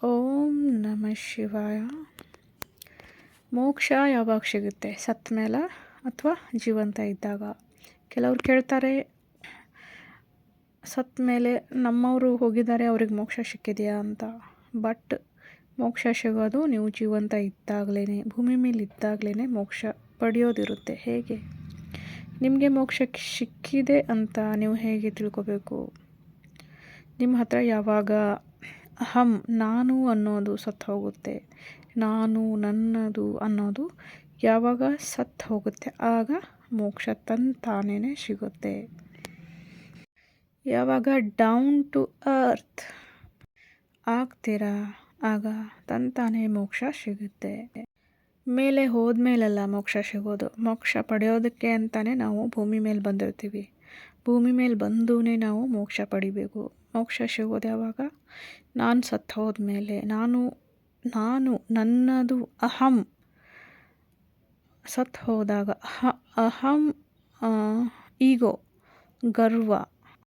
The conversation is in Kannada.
ಓಂ ನಮಃ ಶಿವಾಯ. ಮೋಕ್ಷ ಯಾವಾಗ ಸಿಗುತ್ತೆ? ಸತ್ತ ಮೇಲೆ ಅಥವಾ ಜೀವಂತ ಇದ್ದಾಗ? ಕೆಲವ್ರು ಕೇಳ್ತಾರೆ, ಸತ್ತ ಮೇಲೆ ನಮ್ಮವರು ಹೋಗಿದ್ದಾರೆ, ಅವ್ರಿಗೆ ಮೋಕ್ಷ ಸಿಕ್ಕಿದೆಯಾ ಅಂತ. ಬಟ್ ಮೋಕ್ಷ ಸಿಗೋದು ನೀವು ಜೀವಂತ ಇದ್ದಾಗಲೇ, ಭೂಮಿ ಮೇಲೆ ಇದ್ದಾಗಲೇ ಮೋಕ್ಷ ಪಡೆಯೋದಿರುತ್ತೆ. ಹೇಗೆ ನಿಮಗೆ ಮೋಕ್ಷ ಸಿಕ್ಕಿದೆ ಅಂತ ನೀವು ಹೇಗೆ ತಿಳ್ಕೊಬೇಕು? ನಿಮ್ಮ ಹತ್ರ ಯಾವಾಗ ಅಹಂ, ನಾನು ಅನ್ನೋದು ಸತ್ತು ಹೋಗುತ್ತೆ, ನಾನು ನನ್ನದು ಅನ್ನೋದು ಯಾವಾಗ ಸತ್ತು ಹೋಗುತ್ತೆ, ಆಗ ಮೋಕ್ಷ ತಾನೇ ಸಿಗುತ್ತೆ. ಯಾವಾಗ ಡೌನ್ ಟು ಅರ್ತ್ ಆಗ್ತೀರಾ, ಆಗ ತಾನೇ ಮೋಕ್ಷ ಸಿಗುತ್ತೆ. ಮೇಲೆ ಹೋದ್ಮೇಲೆಲ್ಲ ಮೋಕ್ಷ ಸಿಗೋದು. ಮೋಕ್ಷ ಪಡೆಯೋದಕ್ಕೆ ಅಂತಲೇ ನಾವು ಭೂಮಿ ಮೇಲೆ ಬಂದಿರ್ತೀವಿ. ಭೂಮಿ ಮೇಲೆ ಬಂದೂ ನಾವು ಮೋಕ್ಷ ಪಡಿಬೇಕು. ಮೋಕ್ಷ ಸಿಗೋದು ಯಾವಾಗ? ನಾನು ಸತ್ತು ಹೋದ್ಮೇಲೆ. ನಾನು ನನ್ನದು ಅಹಂ ಸತ್ತು ಹೋದಾಗ ಅಹಂ ಈಗೋ, ಗರ್ವ